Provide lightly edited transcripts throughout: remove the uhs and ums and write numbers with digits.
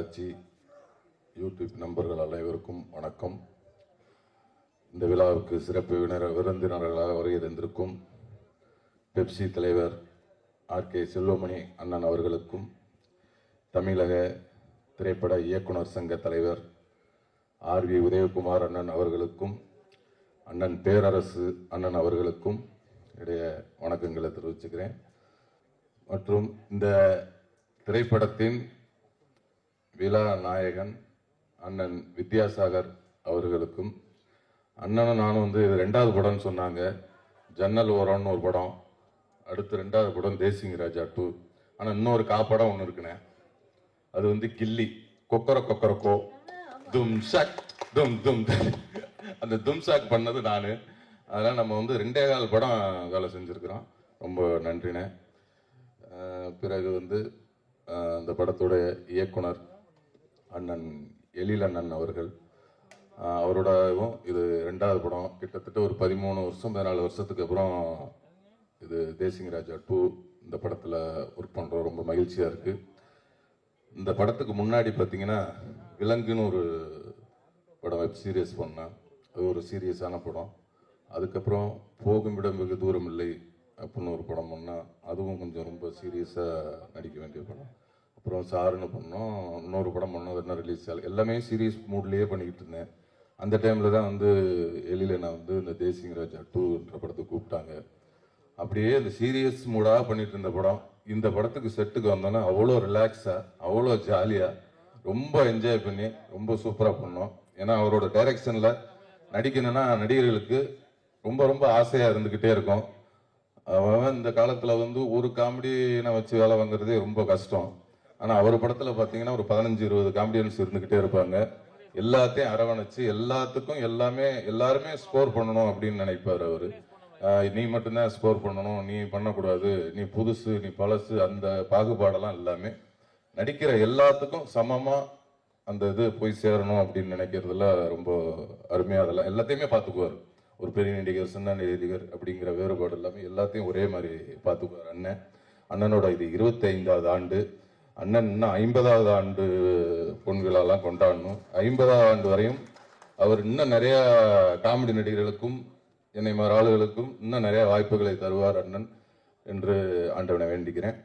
தொலைக்காட்சி யூடியூப் நண்பர்கள் அனைவருக்கும் வணக்கம். இந்த விழாவுக்கு சிறப்பு விருந்தினர்களாக வருகை தந்திருக்கும் பெப்சி தலைவர் ஆர்.கே. செல்வமணி அண்ணன் அவர்களுக்கும், தமிழக திரைப்பட இயக்குனர் சங்க தலைவர் ஆர்.வி. உதயகுமார் அண்ணன் அவர்களுக்கும், அண்ணன் பேரரசு அண்ணன் அவர்களுக்கும் இடைய வணக்கங்களை தெரிவிச்சுக்கிறேன். மற்றும் இந்த திரைப்படத்தின் விழா நாயகன் அண்ணன் வித்யாசாகர் அவர்களுக்கும், அண்ணனும் நானும் இது 2வது படம்னு சொன்னாங்க. ஜன்னல் ஓரம்னு ஒரு படம், அடுத்து 2வது படம் தேசிங் ராஜா 2. ஆனால் இன்னொரு காப்படம் ஒன்று இருக்குண்ணே, அது கில்லி கொக்கரக்கோ தும் ஷக் தும் தும். அந்த தும் ஷாக் பண்ணது நான். அதனால் நம்ம 2.25 படம் வேலை செஞ்சுருக்கிறோம். ரொம்ப நன்றிண்ணே. பிறகு அந்த படத்துடைய இயக்குனர் அண்ணன் எழில் அண்ணன் அவர்கள், அவரோடவும் இது 2வது படம். கிட்டத்தட்ட ஒரு 13 வருஷம் 14 வருஷத்துக்கு அப்புறம் இது தேசிங் ராஜா 2 இந்த படத்தில் ஒர்க் பண்ணுறோம். ரொம்ப மகிழ்ச்சியாக இருக்குது. இந்த படத்துக்கு முன்னாடி பார்த்தீங்கன்னா விலங்குன்னு ஒரு படம் வெப் சீரியஸ் பண்ணேன். அது ஒரு சீரியஸான படம். அதுக்கப்புறம் போகும் இடம் வெகு தூரம் இல்லை அப்படின்னு ஒரு படம் பண்ணால், அதுவும் கொஞ்சம் ரொம்ப சீரியஸாக நடிக்க வேண்டிய படம். அப்புறம் சாருன்னு பண்ணோம், இன்னொரு படம் பண்ணோம், அது என்ன ரிலீஸ் ஆகல. எல்லாமே சீரியஸ் மூட்லேயே பண்ணிக்கிட்டு இருந்தேன். அந்த டைமில் தான் எழில நான் இந்த தேசிங் ராஜா 2ன்ற படத்துக்கு கூப்பிட்டாங்க. அப்படியே இந்த சீரியஸ் மூடாக பண்ணிட்டு இருந்த படம் இந்த படத்துக்கு செட்டுக்கு வந்தோன்னா அவ்வளோ ரிலாக்ஸாக, அவ்வளோ ஜாலியாக, ரொம்ப என்ஜாய் பண்ணி ரொம்ப சூப்பராக பண்ணோம். ஏன்னா அவரோட டைரக்ஷனில் நடிக்கணும்னா நடிகர்களுக்கு ரொம்ப ரொம்ப ஆசையாக இருந்துக்கிட்டே இருக்கும். அவன் இந்த காலத்தில் ஒரு காமெடியை வச்சு வேலை வாங்குறதே ரொம்ப கஷ்டம். ஆனால் அவர் படத்தில் பார்த்தீங்கன்னா ஒரு 15-20 காமெடியன்ஸ் இருந்துக்கிட்டே இருப்பாங்க. எல்லாத்தையும் அரவணைச்சு எல்லாத்துக்கும் எல்லாருமே ஸ்கோர் பண்ணணும் அப்படின்னு நினைப்பார் அவர். நீ மட்டும்தான் ஸ்கோர் பண்ணணும், நீ பண்ணக்கூடாது, நீ புதுசு, நீ பழசு, அந்த பாகுபாடெல்லாம் எல்லாமே நடிக்கிற எல்லாத்துக்கும் சமமாக அந்த இது போய் சேரணும் அப்படின்னு நினைக்கிறதுல ரொம்ப அருமையாக அதெல்லாம் எல்லாத்தையுமே பார்த்துக்குவார். ஒரு பெரிய நடிகர், சின்ன நடிகர் அப்படிங்கிற வேறுபாடு எல்லாமே எல்லாத்தையும் ஒரே மாதிரி பார்த்துக்குவார் அண்ணனோட இது 25வது ஆண்டு. அண்ணன் இன்னும் 50வது ஆண்டு பொன்விழாலாம் கொண்டாடணும். 50வது ஆண்டு வரையும் அவர் இன்னும் நிறைய காமெடி நடிகர்களுக்கும் என்னை மாதிரி ஆளுகளுக்கும் இன்னும் நிறைய வாய்ப்புகளை தருவார் அண்ணன் என்று ஆண்டவனை வேண்டிக்கிறேன்.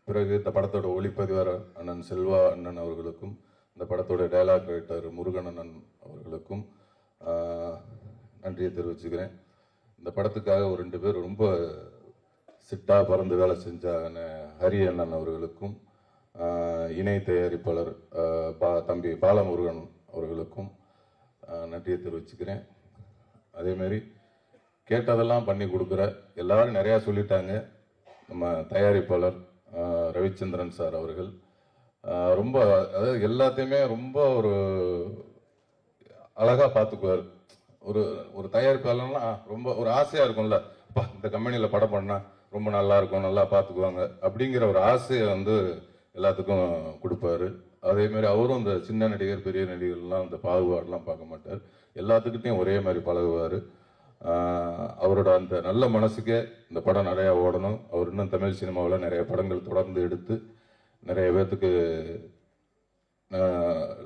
பிறகு இந்த படத்தோட ஒளிப்பதிவார் அண்ணன் செல்வா அண்ணன் அவர்களுக்கும், இந்த படத்தோட டைலாக் ரைட்டர் முருகன் அண்ணன் அவர்களுக்கும் நன்றியை தெரிவிச்சுக்கிறேன். இந்த படத்துக்காக ஒரு 2 பேர் ரொம்ப சிட்டாக பறந்து வேலை செஞ்ச ஹரி அண்ணன் அவர்களுக்கும், இணை தயாரிப்பாளர் தம்பி பாலமுருகன் அவர்களுக்கும் நன்றியை தெரிவிச்சுக்கிறேன். அதேமாரி கேட்டதெல்லாம் பண்ணி கொடுக்குற எல்லாரும் நிறையா சொல்லிட்டாங்க. நம்ம தயாரிப்பாளர் ரவிச்சந்திரன் சார் அவர்கள் ரொம்ப, அதாவது எல்லாத்தையுமே ரொம்ப ஒரு அழகாக பார்த்துக்குவார். ஒரு தயாரிப்பாளர்னா ரொம்ப ஒரு ஆசையாக இருக்கும்ல, அப்பா இந்த கம்பெனியில் படம் பண்ணால் ரொம்ப நல்லா இருக்கும், நல்லா பார்த்துக்குவாங்க அப்படிங்கிற ஒரு ஆசையை எல்லாத்துக்கும் கொடுப்பாரு. அதேமாரி அவரும் இந்த சின்ன நடிகர் பெரிய நடிகர்லாம் இந்த பாகுபாடெலாம் பார்க்க மாட்டார். எல்லாத்துக்கிட்டையும் ஒரே மாதிரி பழகுவார். அவரோட அந்த நல்ல மனசுக்கே இந்த படம் நிறையா ஓடணும். அவர் இன்னும் தமிழ் சினிமாவில் நிறைய படங்கள் தொடர்ந்து எடுத்து நிறைய பேர்த்துக்கு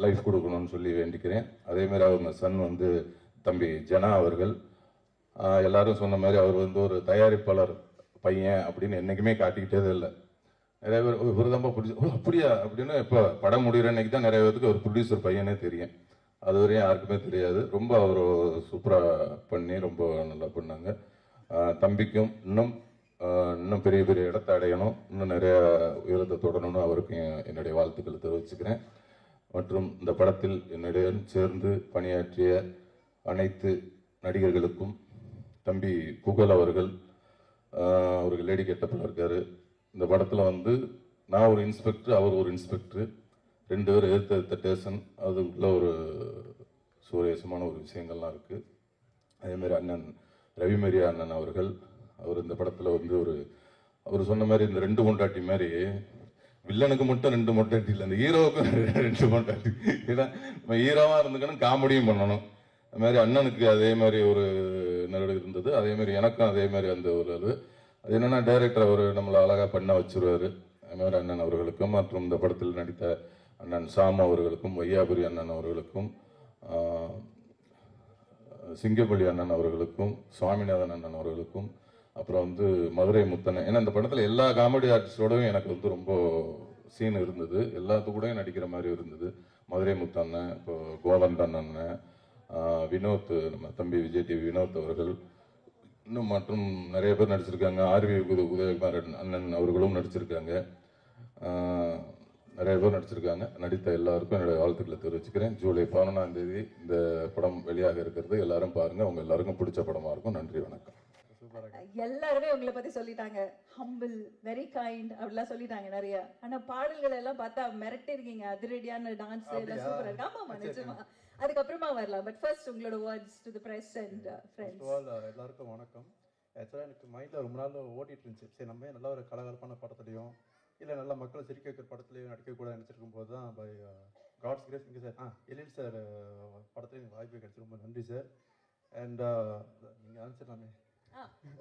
லைஃப் கொடுக்கணும்னு சொல்லி வேண்டிக்கிறேன். அதேமாரி அவங்க சன் தம்பி ஜனா அவர்கள், எல்லாரும் சொன்ன மாதிரி அவர் ஒரு தயாரிப்பாளர் பையன் அப்படின்னு என்றைக்குமே காட்டிக்கிட்டே இல்லை. நிறைய பேர் விருதம்பா ப்ரொடியூசர் அப்படியா அப்படின்னு இப்போ படம் முடிகிற அன்னைக்கு தான் நிறைய பேருக்கு ஒரு ப்ரொடியூசர் பையனே தெரியும். அது வரையும் யாருக்குமே தெரியாது. ரொம்ப அவர் சூப்பராக பண்ணி ரொம்ப நல்லா பண்ணாங்க. தம்பிக்கும் இன்னும் பெரிய பெரிய இடத்தை அடையணும், இன்னும் நிறைய உயரத்தை தொடரணும்னு அவருக்கும் என்னுடைய வாழ்த்துக்களை தெரிவிச்சுக்கிறேன். மற்றும் இந்த படத்தில் என்னுடன் சேர்ந்து பணியாற்றிய அனைத்து நடிகர்களுக்கும், தம்பி புகழ் அவர்கள் லேடி கெட்டப்பில் இருக்கார். இந்த படத்தில் நான் ஒரு இன்ஸ்பெக்டர், அவர் ஒரு இன்ஸ்பெக்டர், 2 பேர் எதிர்த்த ஸ்டேஷன், அதுக்குள்ள ஒரு சுவாரஸ்யமான ஒரு விஷயங்கள்லாம் இருக்குது. அதேமாதிரி அண்ணன் ரவிமரியா அண்ணன் அவர்கள், அவர் இந்த படத்தில் அவர் சொன்ன மாதிரி இந்த 2 பொண்டாட்டி மாதிரி வில்லனுக்கு மட்டும் 2 பொண்டாட்டி இல்லை, அந்த ஹீரோவுக்கும் 2 பொண்டாட்டி. ஏன்னா நம்ம ஹீரோவாக இருந்துக்கணும், காமெடியும் பண்ணணும். அது மாதிரி அண்ணனுக்கு அதே மாதிரி ஒரு நடுவு இருந்தது. அதே மாதிரி எனக்கும் அதே மாதிரி அந்த ஒரு அது என்னன்னா டைரக்டர் அவர் நம்மளை அழகாக பண்ண வச்சுருவார். அது மாதிரி அண்ணன் அவர்களுக்கும் மற்றும் இந்த படத்தில் நடித்த அண்ணன் சாம் அவர்களுக்கும், வையாபுரி அண்ணன் அவர்களுக்கும், சிங்கப்பள்ளி அண்ணன் அவர்களுக்கும், சுவாமிநாதன் அண்ணன் அவர்களுக்கும், அப்புறம் வந்து மதுரை முத்தண்ணன். ஏன்னா இந்த படத்தில் எல்லா காமெடி ஆர்டிஸ்டோடவும் எனக்கு வந்து ரொம்ப சீன் இருந்தது, எல்லாத்துக்கூடயும் நடிக்கிற மாதிரி இருந்தது. மதுரை முத்தண்ணன், இப்போ கோவந்தன் அண்ணன், வினோத், நம்ம தம்பி விஜய் டிவி வினோத் அவர்கள், இன்னும் மற்றும் நிறைய பேர் நடிச்சிருக்காங்க. ஆர்வி உதயகுமார் அண்ணன் அவர்களும் நடிச்சிருக்காங்க. நிறைய பேர் நடிச்சிருக்காங்க. நடித்த எல்லாருக்கும் என்னுடைய வாழ்த்துக்களை தெரிவிச்சுக்கிறேன். ஜூலை 11ஆம் தேதி இந்த படம் வெளியாக இருக்கிறது. எல்லாரும் பாருங்க, உங்க எல்லாருக்கும் பிடிச்ச படமா இருக்கும். நன்றி, வணக்கம். எல்லாருமே உங்களை பத்தி சொல்லிட்டாங்க. ஹம்பிள், வெரி கைண்ட் அப்படிலாம் சொல்லிட்டாங்க நிறைய. ஆனா பாடல்கள் எல்லாம் பார்த்தா மிரட்டி இருக்கீங்க. அதிரடியான டான்ஸ் எல்லாம் சூப்பரா இருக்கு. ஆமாமா, நிஜமா. அதுக்கப்புறமா வரலாம். பட் ஃபர்ஸ்ட் உங்களோட words to the press and friends. எல்லாருக்கும் வணக்கம். ஆக்சுவலாக எனக்கு மைண்டில் ரொம்ப நாள் ஓட்டிட்டு இருந்துச்சு, சரி நம்ம நல்ல ஒரு கலகலப்பான படத்துலையும் இல்லை நல்ல மக்களை சிரிக்க வைக்கிற படத்துலையும் நடிக்கக்கூட நினச்சிருக்கும் போது தான் பை காட்ஸ் கிரேஸ் இங்கே சார் எழில் சார் படத்துலையும் எனக்கு வாய்ப்பு கிடைச்சி ரொம்ப நன்றி சார். அண்ட் நீங்கள் ஆன்சர்லாமே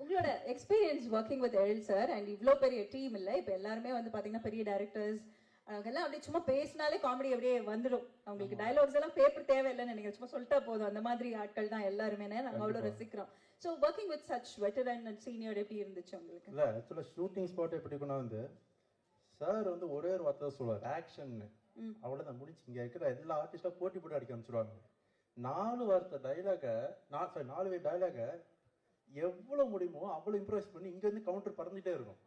உங்களோட experience working with Ezhil sir and இவ்வளோ பெரிய டீம் இல்லை. இப்போ எல்லாருமே வந்து பார்த்தீங்கன்னா பெரிய டைரக்டர்ஸ், அவங்கெல்லாம் அப்படியே சும்மா பேசினாலே காமெடி அப்படியே வந்துடும். அவங்களுக்கு டைலாக்ஸ் எல்லாம் பேப்பர் தேவையில்லைன்னு நினைக்கிறேன், சும்மா சொல்லிட்டா போதும். அந்த மாதிரி ஆட்கள் தான் எல்லாருமே, நாங்கள் அவ்வளோ ரசிக்கிறோம். So working with such veteran and senior எப்படி இருந்துச்சு உங்களுக்கு? இல்லை ஆக்சுவலாக ஷூட்டிங் ஸ்பாட் எப்படி இருக்குன்னா வந்து சார் வந்து ஒரே ஒரு வார்த்தை சொல்லுவார், ஆக்ஷன். அவ்வளோதான், முடிச்சு. இங்கே இருக்கிற எல்லா ஆர்டிஸ்டாக போட்டி போட்டு அடிக்க ஆரம்பிச்சிருவாங்க. 4 வார்த்தை டைலாகை 4 டைலாகை எவ்வளோ முடியுமோ அவ்வளோ இம்ப்ரூவைஸ் பண்ணி இங்கேருந்து கவுண்டர் பறந்துகிட்டே இருக்கும்.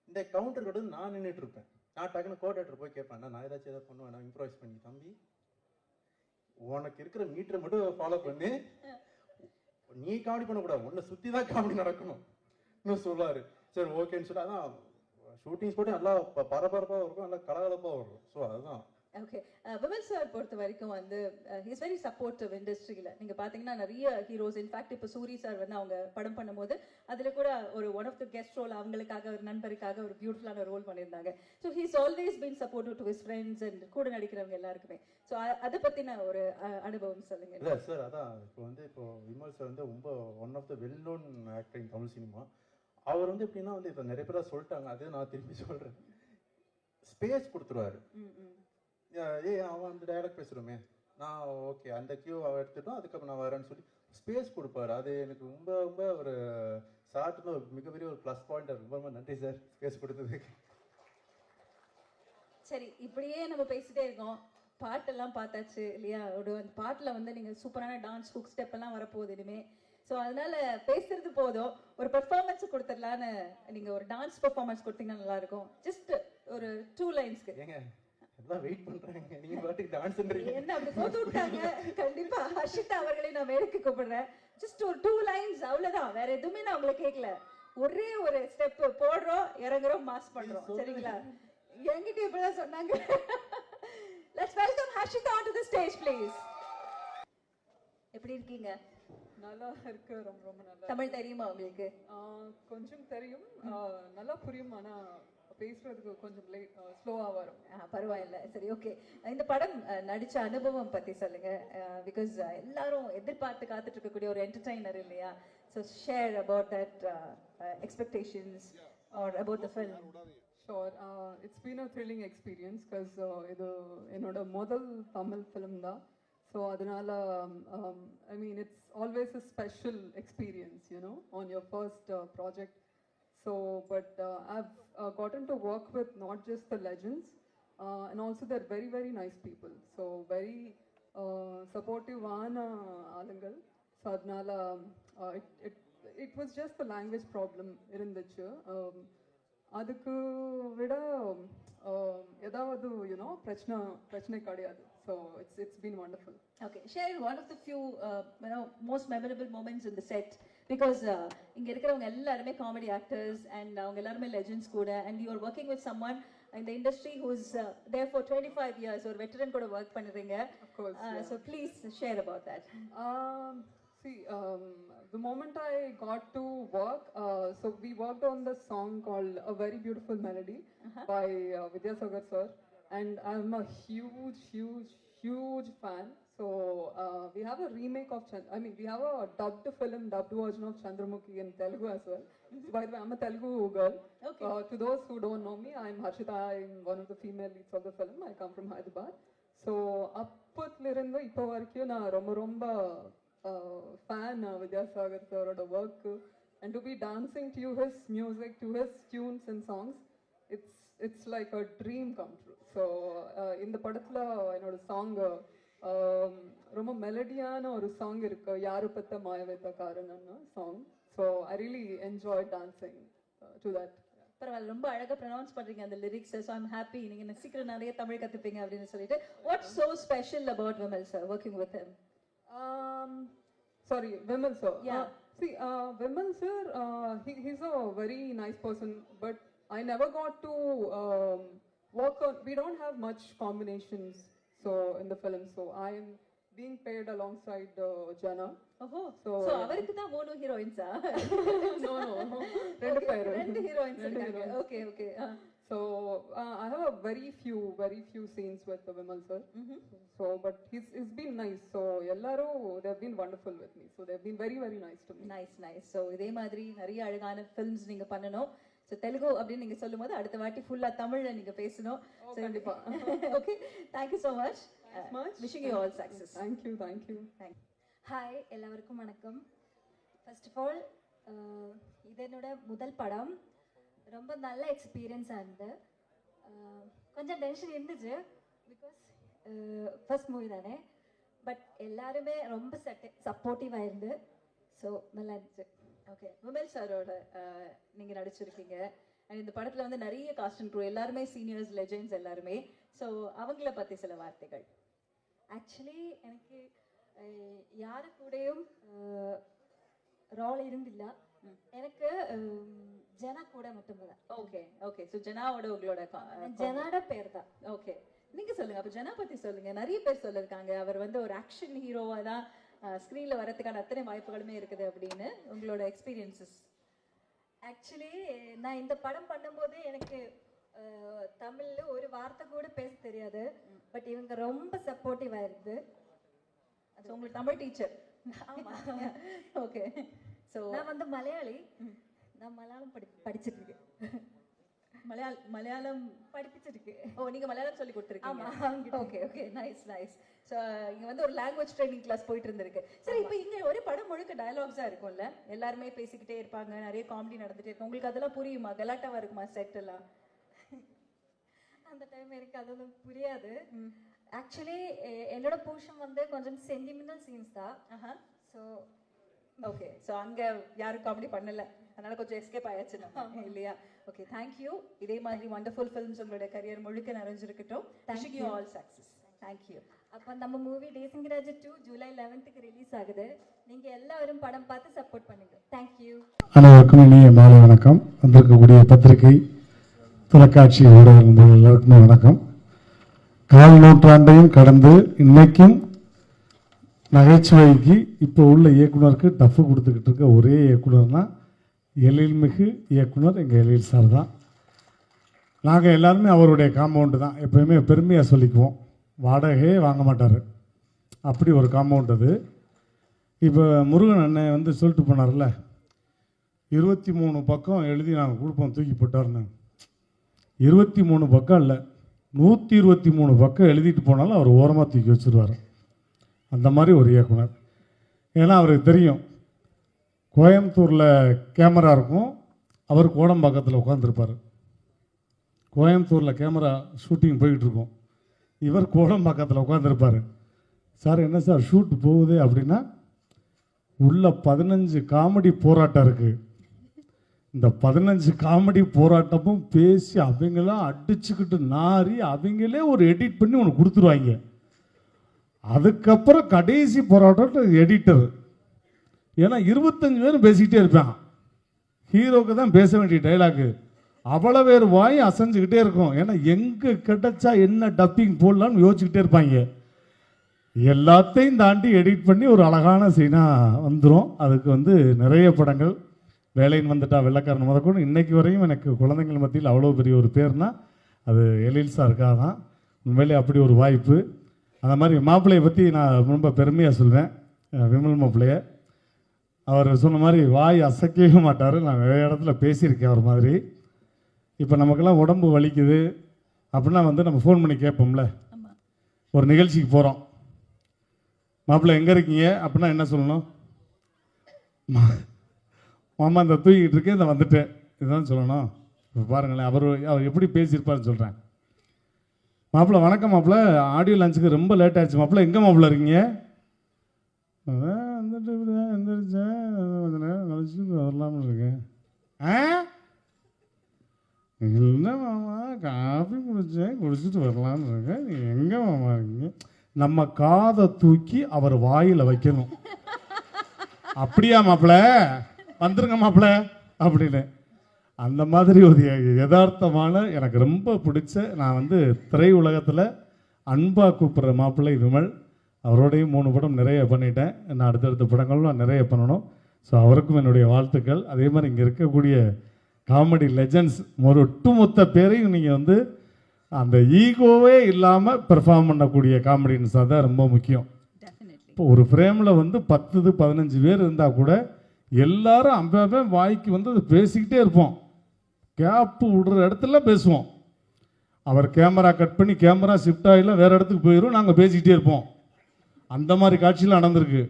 இந்த கவுண்டர் கூட நான் நின்றுட்டு இருப்பேன். நான் டக்குன்னு கோஆர்டினேட்டர் போய் கேட்பேன், நான் ஏதாச்சும் எதாவது பண்ணுவேன், நான் இம்ப்ரூவைஸ் பண்ணி, தம்பி உனக்கு இருக்கிற மீட்டரை மட்டும் ஃபாலோ பண்ணி நீ காமெடி பண்ணக்கூடாது, உன்னை சுற்றி தான் காமெடி நடக்கணும் இன்னும் சொல்லுவார். சரி ஓகேன்னு சொல்லி அதான் ஷூட்டிங் ஸ்பாட்டும் நல்லா பரபரப்பாக இருக்கும், நல்லா கலகலப்பாக வரும். ஸோ அதுதான். ஓகே, விமல் சார் பொறுத்த வரைக்கும் வந்து ஹி இஸ் வெரி சப்போர்ட்டிவ் இண்டஸ்ட்ரியில். நீங்கள் பார்த்தீங்கன்னா நிறைய ஹீரோஸ், இன்ஃபேக்ட் இப்போ சூரி சார் வந்து அவங்க படம் பண்ணும்போது அதில் கூட ஒரு one of the guest role அவங்களுக்காக, ஒரு நண்பருக்காக ஒரு பியூட்டிஃபுல்லான ரோல் பண்ணியிருந்தாங்க. So he's always been supportive to his friends and கூட நடிக்கிறவங்க எல்லாருக்குமே. ஸோ அதை பற்றின ஒரு அனுபவம் சொல்லுங்கள். இல்லை சார், அதான் இப்போ விமல் சார் வந்து ரொம்ப one of the well known actor in Tamil cinema. அவர் வந்து எப்படின்னா வந்து இப்போ நிறைய பேராக சொல்லிட்டாங்க, அதே நான் திரும்பி சொல்கிறேன், ஸ்பேஸ் கொடுத்துருவாரு. அவன் அந்த டைலாக் பேசுகிறோமே, நான் ஓகே அந்த கியூ அவன் எடுத்துட்டோம், அதுக்கப்புறம் நான் வரேன்னு சொல்லி ஸ்பேஸ் கொடுப்பாரு. அது எனக்கு ரொம்ப ரொம்ப ஒரு சார்ட்னு ஒரு மிகப்பெரிய ஒரு ப்ளஸ் பாயிண்ட். ரொம்ப ரொம்ப நன்றி சார் ஸ்பேஸ் கொடுத்ததுக்கு. சரி, இப்படியே நம்ம பேசிட்டே இருக்கோம். பாட்டெல்லாம் பார்த்தாச்சு இல்லையா? அந்த பாட்டில் வந்து நீங்கள் சூப்பரான டான்ஸ் ஹுக் ஸ்டெப் எல்லாம் வரப்போகுது இனிமே. ஸோ அதனால பேசுறது போதும், ஒரு பெர்ஃபார்மன்ஸ் கொடுத்துடலான்னு. நீங்கள் ஒரு டான்ஸ் பெர்ஃபார்மன்ஸ் கொடுத்தீங்கன்னா நல்லா இருக்கும். ஜஸ்ட் ஒரு 2 லைன்ஸ்க்கு. ஏங்க எல்லாம் வெயிட் பண்றாங்க, நீங்க பாட்டுக்கு டான்ஸ்ன்றீங்க. என்ன அப்படி போட்டு விட்டாங்க? கண்டிப்பா ஹர்ஷிதா அவர்களை நான் மேடைக்கு கூப்பிடுறேன். ஜஸ்ட் ஒரு 2 லைன்ஸ், அவ்வளவுதான். வேற எதுவுமே நான் உங்களை கேட்கல. ஒரே ஒரு ஸ்டெப் போடுறோம், இறங்குறோம், மாஸ் பண்றோம். சரிங்களா? என்கிட்ட இப்படிதான் சொன்னாங்க. Let's welcome Harshita onto the stage, please. எப்படி இருக்கீங்க? நல்லா இருக்கு, ரொம்ப ரொம்ப நல்லா. தமிழ் தெரியுமா உங்களுக்கு? கொஞ்சம் தெரியும், நல்லா புரியும். ஆனா பேசுறதுக்கு கொஞ்சம் ஸ்லோவா வரும். பரவாயில்ல, சரி ஓகே. இந்த படம் நடிச்ச அனுபவம் பத்தி சொல்லுங்க. பிகாஸ் எல்லாரும் எதிர்பார்த்து காத்துட்டு இருக்கக்கூடிய ஒரு என்டர்டைனர் இல்லையா? So share about that expectations or about the film. Sure, it's been a thrilling experience. Because இது என்னோட முதல் தமிழ் ஃபிலிம் தான். ஸோ அதனால I mean it's always a special experience, you know, on your first project. So, but I've gotten to work with not just the legends, and also they're very, very nice people. So, very supportive alangal. So, adnala, it was just the language problem irundichu. Adukku vida edavadu, you know, prachna kadiyadu. So, it's been wonderful. Okay, share one of the few most memorable moments in the set. Because இங்க இருக்கிறவங்க எல்லாருமே comedy actors and அவங்க எல்லாருமே legends கூட. And you are working with someone in the industry who's there for 25 years or veteran கூட work பண்றீங்க. Of course, yeah. So please share about that. See, the moment I got to work, so we worked on the song called A Very Beautiful Melody by Vidyasagar sir, and I'm a huge huge fan. So we have a remake of we have a dubbed version of Chandramukhi in Telugu as well. So by the way, I'm a Telugu girl. Okay. To those who don't know me, I'm Harshita. I'm one of the female leads of the film. I come from Hyderabad. So அப்பத்திலிருந்து இப்போ வரைக்கும் நான் ரொம்ப fan Vidyasagar sir work, and to be dancing to his music, to his tunes and songs, it's like a dream come true. So இந்த படத்துல என்னோட song ரொம்ப மெலடியான ஒரு song இருக்கு, யாரு பத்த மாயவேத்த காரணம்னு song. So I really enjoy dancing to that. பரவாயில்ல, ரொம்ப அழகா ப்ரொனவுன்ஸ் பண்றீங்க அந்த லிரிக்ஸ். ஸோ ஐம் ஹாப்பி நீங்க சீக்கிரம் நிறைய தமிழ் கத்துப்பீங்க அப்படின்னு சொல்லிட்டு. What's so special about Vimal sir working with him? Sorry, Vimal sir. Yeah. See, Vimal sir, he's a very nice person, but I never got to work on. We don't have much combinations, so in the film. So I am being paired alongside Jana. ஓஹோ, So so அவருக்கு தான் மூணு ஹீரோயின்ஸா? no, ரெண்டு heroines ரெண்டு இருக்காங்க. heroines. Okay okay. So I have a very few scenes with Vimal sir. So but he's been nice. So ellaru they've been wonderful with me. So they've been very nice to me. Nice. So இதே மாதிரி நிறைய அழகான films நீங்க பண்ணணும். So Telugu அப்படின்னு நீங்க சொல்லும்போது அடுத்த வாட்டி ஃபுல்லா தமிழ்ல நீங்க பேசணும். கண்டிப்பா. Okay, thank you so much. Wishing you all success. Thank you. Hi, எல்லாருக்கும் வணக்கம். ஃபர்ஸ்ட் ஆஃப் ஆல் இது என்னோட முதல் படம். ரொம்ப நல்ல எக்ஸ்பீரியன்ஸாக இருந்து கொஞ்சம் டென்ஷன் இருந்துச்சு, பிகாஸ் ஃபர்ஸ்ட் மூவி தானே. பட் எல்லாருமே ரொம்ப சப்போர்ட்டிவாக இருந்து, ஸோ நல்லா இருந்துச்சு. ஓகே, விமல் சாரோட நீங்க நடிச்சிருக்கீங்க. அண்ட் இந்த படத்துல வந்து நிறைய காஸ்ட் அண்ட் க்ரூ எல்லாருமே சீனியர்ஸ், லெஜெண்ட்ஸ் எல்லாருமே. ஸோ அவங்கள பத்தி சில வார்த்தைகள். ஆக்சுவலி எனக்கு யாரு கூடயும் ரோல் இருந்தில்ல, எனக்கு ஜனா கூட மட்டும்தான். ஓகே. ஸோ ஜனாவோட உங்களோட ஜனாட பேர் தான். ஓகே, நீங்க சொல்லுங்க. அப்ப ஜனா பத்தி சொல்லுங்க. நிறைய பேர் சொல்லிருக்காங்க அவர் வந்து ஒரு ஆக்ஷன் ஹீரோவா தான் ஸ்க்ரீன்ல வரதுக்கான அத்தனை வாய்ப்புகளுமே இருக்குது அப்படின்னு. உங்களோட எக்ஸ்பீரியன்சஸ்? ஆக்சுவலி நான் இந்த படம் பண்ணும்போது எனக்கு தமிழ்ல ஒரு வார்த்தை கூட பேச தெரியாது. பட் இவங்க ரொம்ப சப்போர்ட்டிவா இருந்து. அது உங்களுக்கு தமிழ் டீச்சர்? ஆமா. ஓகே. ஸோ நான் வந்து மலையாளி. நான் மலையாளம் படிச்சிருக்கேன். மலையாளம் படிப்பிச்சிருக்கு. ஓ, நீங்க மலையாளம் சொல்லி கொடுத்துருக்கீங்க? ஆமா. ஓகே. நைஸ். ஸோ இங்க வந்து ஒரு லாங்குவேஜ் ட்ரைனிங் கிளாஸ் போயிட்டு இருந்திருக்கு. சரி, இப்போ இங்க ஒரு படம் முழுக்க டயலாக்ஸா இருக்கும்ல, எல்லாருமே பேசிக்கிட்டே இருப்பாங்க, நிறைய காமெடி நடந்துட்டே இருக்கும். உங்களுக்கு அதெல்லாம் புரியுமா? கலாட்டாவா இருக்குமா செட் எல்லாம்? அந்த டைம் எனக்கு அதெல்லாம் புரியாது. ஆக்சுவலி என்னோட போர்ஷன் வந்து கொஞ்சம் சென்டிமெண்டல் சீன்ஸ் தான். So okay. ஸோ அங்க யாரும் காமெடி பண்ணல, அதனால கொஞ்சம் எஸ்கேப் ஆயாச்சு நம்ம, இல்லையா? Okay, thank you. இதே மாதிரி வண்டர்ஃபுல் ஃபிலிம்ஸ் உங்களோட கரியர் முழுக்க நிறைஞ்சிருக்கட்டும். Wishing you all success. Thank you. அப்போ நம்ம மூவி தேசிங்கராஜ் 2 ஜூலை 11th ரிலீஸ் ஆகுது. நீங்க எல்லாரும் படம் பார்த்து சப்போர்ட் பண்ணுங்க. தேங்க்யூ. அனைவருக்கும் இனிய மாலை வணக்கம். வந்திருக்கக்கூடிய பத்திரிகை, தொலைக்காட்சி ஊடகங்கள் எல்லாருக்குமே வணக்கம். கால் நூற்றாண்டையும் கடந்து இன்னைக்கும் நகைச்சுவைக்கு இப்போ உள்ள இயக்குனருக்கு டஃப் கொடுத்துக்கிட்டு இருக்க ஒரே இயக்குனர்னா எழில்மிகு இயக்குனர் எங்கள் எழில் சார் தான். நாங்கள் எல்லாருமே அவருடைய காம்பவுண்டு தான். எப்போயுமே பெருமையாக சொல்லிக்குவோம், வாடகையே வாங்க மாட்டார், அப்படி ஒரு காம்பவுண்ட் அது. இப்போ முருகன் அண்ணன் வந்து சொல்லிட்டு போனார்ல, 23 பக்கம் எழுதி நாங்கள் கொடுப்போம் தூக்கி போட்டார்னு. 23 பக்கம் இல்லை, 123 பக்கம் எழுதிட்டு போனாலும் அவர் ஓரமாக தூக்கி வச்சுருவார். அந்த மாதிரி ஒரு இயக்குனர். ஏன்னா அவருக்கு தெரியும், கோயம்புத்தூரில் கேமரா இருக்கும், அவர் கோடம்பாக்கத்தில் உட்காந்துருப்பார். கோயம்புத்தூரில் கேமரா ஷூட்டிங் போய்கிட்டுருக்கோம், இவர் கோடம்பாக்கத்தில் உட்காந்துருப்பார். சார் என்ன சார் ஷூட் போகுது அப்படின்னா, உள்ள 15 காமெடி போராட்டம் இருக்குது. இந்த 15 காமெடி போராட்டமும் பேசி அவங்களாம் அடிச்சுக்கிட்டு நாரி அவங்களே ஒரு எடிட் பண்ணி ஒன்று கொடுத்துருவாங்க. அதுக்கப்புறம் கடைசி போராட்டம் எடிட்டர். ஏன்னா 25 பேரும் பேசிக்கிட்டே இருப்பான். ஹீரோக்கு தான் பேச வேண்டிய டைலாக்கு, அவ்வளோ பேர் வாய் அசைஞ்சுக்கிட்டே இருக்கும். ஏன்னா எங்கே கிடைச்சா என்ன டப்பிங் போடலான்னு யோசிச்சுக்கிட்டே இருப்பாங்க. எல்லாத்தையும் தாண்டி எடிட் பண்ணி ஒரு அழகான சீனாக வந்துடும். அதுக்கு வந்து நிறைய படங்கள், வேலைன்னு வந்துட்டா வெள்ளைக்காரன் முதற்கொண்டு இன்னைக்கு வரையும் எனக்கு குழந்தைங்கள் மத்தியில் அவ்வளோ பெரிய ஒரு பேர்னா அது எழில் சாருக்காக தான். உண்மையிலே அப்படி ஒரு வாய்ப்பு. அந்த மாதிரி மாப்பிள்ளையை பற்றி நான் ரொம்ப பெருமையாக சொல்வேன். விமல் மாப்பிள்ளையை அவர் சொன்ன மாதிரி வாய் அசைக்கவே மாட்டார். நான் நிறைய இடத்துல பேசியிருக்கேன் அவர் மாதிரி. இப்போ நமக்கெல்லாம் உடம்பு வலிக்குது அப்படின்னா வந்து நம்ம ஃபோன் பண்ணி கேட்போம்ல. ஒரு நிகழ்ச்சிக்கு போகிறோம், மாப்பிள்ளை எங்கே இருக்கீங்க அப்படின்னா என்ன சொல்லணும்? மாமா இந்த தூக்கிட்டு இருக்கேன், இந்த வந்துட்டேன், இதுதான் சொல்லணும். இப்போ பாருங்களேன், அவர் எப்படி பேசியிருப்பாருன்னு சொல்கிறேன். மாப்பிள்ளை வணக்கம் மாப்பிள்ளை, ஆடியோ லஞ்சுக்கு ரொம்ப லேட் ஆகிடுச்சு மாப்பிள்ளை, எங்கே மாப்பிள்ளை இருக்கீங்க? வந்துட்டு எந்திரிச்சேன், கொஞ்ச நேரம் கழிச்சு வரலாம்னு இருக்கேன். இல்லை மாமா, காஃபி குடிச்சிட்டு வரலான்னு இருக்கேன், நீங்கள் எங்கே மாமா இருக்கீங்க? நம்ம காதை தூக்கி அவர் வாயில் வைக்கணும். அப்படியா மாப்பிள்ளை, வந்துருங்க மாப்பிள்ளை அப்படின்னு. அந்த மாதிரி ஒரு யதார்த்தமான எனக்கு ரொம்ப பிடிச்ச, நான் வந்து திரை உலகத்தில் அன்பாக கூப்பிட்ற மாப்பிள்ளை விமல். அவரோடையும் 3 படம் நிறைய பண்ணிட்டேன். நான் அடுத்தடுத்த படங்களும் நிறைய பண்ணணும். ஸோ அவருக்கும் என்னுடைய வாழ்த்துக்கள். அதே மாதிரி இங்கே இருக்கக்கூடிய காமெடி லெஜண்ட்ஸ் ஒட்டுமொத்த பேரையும் நீங்கள் வந்து அந்த ஈகோவே இல்லாமல் பெர்ஃபார்ம் பண்ணக்கூடிய காமெடியன்ஸாக தான் ரொம்ப முக்கியம். இப்போ ஒரு ஃப்ரேமில் வந்து 10-15 பேர் இருந்தால் கூட எல்லாரும் அப்பவே வாய்க்கு வந்து அது பேசிக்கிட்டே இருப்போம். கேப்பு விடுற இடத்துல பேசுவோம். அவர் கேமரா கட் பண்ணி கேமரா ஷிஃப்ட் ஆகிலாம் வேறு இடத்துக்கு போயிடும், நாங்கள் பேசிக்கிட்டே இருப்போம். அந்த மாதிரி காட்சியில் நடந்திருக்கு.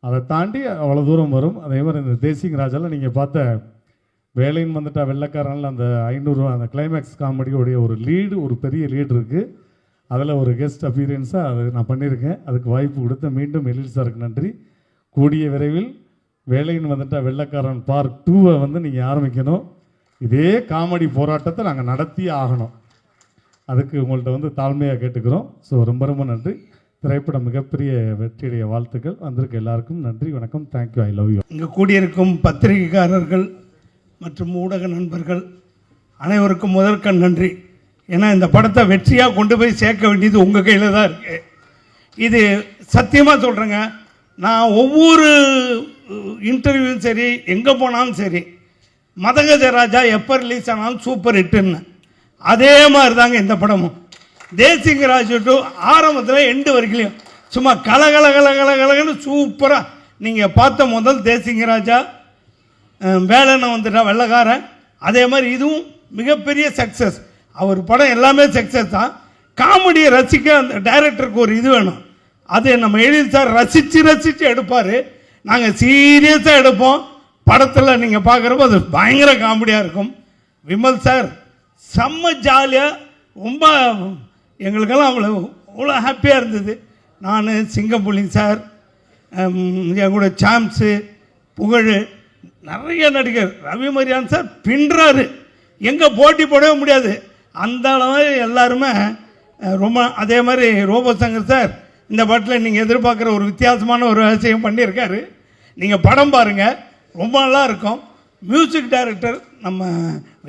அதை தாண்டி அவ்வளோ தூரம் வரும். அதே மாதிரி இந்த தேசிங் ராஜாவில் நீங்கள் பார்த்த வேலைன்னு வந்துட்டா வெள்ளைக்காரனில் அந்த 500 அந்த கிளைமேக்ஸ் காமெடியோடைய ஒரு லீடு, ஒரு பெரிய லீடு இருக்குது. அதில் ஒரு கெஸ்ட் அப்பீரியன்ஸாக அது நான் பண்ணியிருக்கேன். அதுக்கு வாய்ப்பு கொடுத்த மீண்டும் எழில் சாருக்கு நன்றி. கூடிய விரைவில் வேலைன்னு வந்துட்டா வெள்ளைக்காரன் பார்ட் 2 வந்து நீங்கள் ஆரம்பிக்கணும். இதே காமெடி போராட்டத்தை நாங்கள் நடத்தியே ஆகணும். அதுக்கு உங்கள்கிட்ட வந்து தாழ்மையாக கேட்டுக்கிறோம். ஸோ ரொம்ப ரொம்ப நன்றி. திரைப்படம் மிகப்பெரிய வெற்றியுடைய வாழ்த்துக்கள். வந்திருக்க எல்லாருக்கும் நன்றி, வணக்கம், தேங்க்யூ, ஐ லவ் யூ. இங்கே கூடியிருக்கும் பத்திரிகைக்காரர்கள் மற்றும் ஊடக நண்பர்கள் அனைவருக்கும் முதற்கண் நன்றி. ஏன்னா இந்த படத்தை வெற்றியாக கொண்டு போய் சேர்க்க வேண்டியது உங்கள் கையில் தான் இருக்குது. இது சத்தியமாக சொல்கிறேங்க, நான் ஒவ்வொரு இன்டர்வியூவும் சரி, எங்கே போனாலும் சரி, மதகஜராஜா எப்போ ரிலீஸ் ஆனாலும் சூப்பர் ஹிட்டுன்னு. அதே மாதிரி தாங்க இந்த படமும். தேசிங் ராஜு டு ஆரம்பத்தில் எண்டு வரைக்கும் சும்மா கலகலன்னு சூப்பராக. நீங்கள் பார்த்த முதல் தேசிங் ராஜா, வேலைன்னு வந்துட்டா வெள்ளைக்காரன், அதே மாதிரி இதுவும் மிகப்பெரிய சக்ஸஸ். அவர் படம் எல்லாமே சக்ஸஸ் தான். காமெடியை ரசிக்க அந்த டைரக்டருக்கு ஒரு இது வேணும். அது நம்ம எழில் சார் ரசித்து எடுப்பார். நாங்கள் சீரியஸாக எடுப்போம். படத்தில் நீங்கள் பார்க்குறப்போ அது பயங்கர காமெடியாக இருக்கும். விமல் சார் செம்ம ஜாலியாக, ரொம்ப எங்களுக்கெல்லாம் அவ்வளோ ஹாப்பியாக இருந்தது. நான் சிங்கம்புலி சார், என் கூட சாம்ஸு, புகழ், நிறைய நடிகர், ரவி மரியான் சார் பின்றாரு, எங்கே போட்டி போடவே முடியாது அந்த அளவு எல்லாருமே ரொம்ப. அதே மாதிரி ரோபோ சங்கர் சார் இந்த படத்தில் நீங்கள் எதிர்பார்க்குற ஒரு வித்தியாசமான ஒரு விஷயம் பண்ணியிருக்காரு. நீங்கள் படம் பாருங்கள், ரொம்ப நல்லா இருக்கும். மியூசிக் டைரக்டர் நம்ம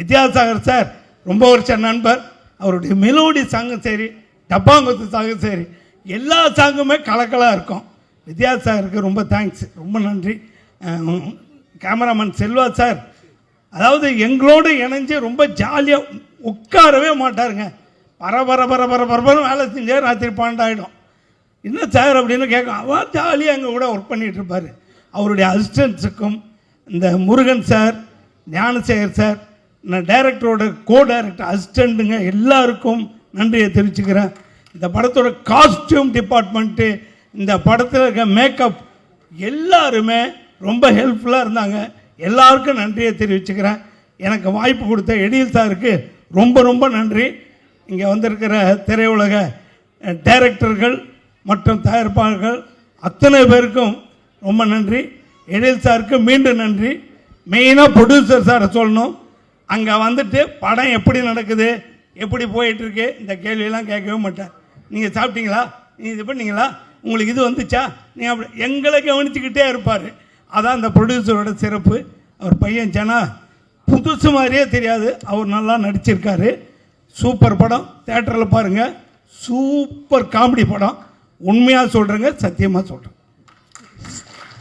வித்யாசாகர் சார் ரொம்ப வருஷ நண்பர். அவருடைய மெலோடி சாங்கும் சரி, டப்பாங்குத்து சாங்கும் சரி, எல்லா சாங்குமே கலக்கலாக இருக்கும். வித்யாசாகருக்கு ரொம்ப தேங்க்ஸ், ரொம்ப நன்றி. கேமராமேன் செல்வா சார், அதாவது எங்களோடு இணைஞ்சு ரொம்ப ஜாலியாக உட்காரவே மாட்டாருங்க. பரபரன்னு வேலை செஞ்சால் ராத்திரி 12 ஆகிடும். என்ன சார் அப்படின்னு கேட்கும். அவர் ஜாலியாக எங்கள் கூட ஒர்க் பண்ணிகிட்டு இருப்பார். அவருடைய அசிஸ்டன்ஸுக்கும், இந்த முருகன் சார், ஞானசேகர் சார், நான் டைரக்டரோட டைரக்டர் அசிஸ்டண்ட்டுங்க எல்லாருக்கும் நன்றியை தெரிவிச்சுக்கிறேன். இந்த படத்தோட காஸ்டியூம் டிபார்ட்மெண்ட்டு, இந்த படத்தில் இருக்க மேக்கப் எல்லாருமே ரொம்ப ஹெல்ப்ஃபுல்லாக இருந்தாங்க. எல்லாருக்கும் நன்றியை தெரிவிச்சுக்கிறேன். எனக்கு வாய்ப்பு கொடுத்த எழில் சாருக்கு ரொம்ப நன்றி. இங்கே வந்திருக்கிற திரையுலக டைரக்டர்கள் மற்றும் தயாரிப்பாளர்கள் அத்தனை பேருக்கும் ரொம்ப நன்றி. எழில் சாருக்கு மீண்டும் நன்றி. மெயினாக ப்ரொடியூசர் சாரை சொல்லணும். அங்கே வந்துட்டு படம் எப்படி நடக்குது, எப்படி போயிட்டுருக்கு, இந்த கேள்வியெல்லாம் கேட்கவே மாட்டேன். நீங்கள் சாப்பிட்டீங்களா, நீங்கள் இது பண்ணீங்களா, உங்களுக்கு இது வந்துச்சா, நீங்கள் அப்படி எங்களை கவனிச்சுக்கிட்டே இருப்பார். அதான் அந்த ப்ரொடியூசரோட சிறப்பு. அவர் பையன் ஜனா புதுசு மாதிரியே தெரியாது, அவர் நல்லா நடிச்சிருக்காரு. சூப்பர் படம், தேட்டரில் பாருங்கள். சூப்பர் காமெடி படம், உண்மையாக சொல்கிறேங்க, சத்தியமாக சொல்கிறேன்.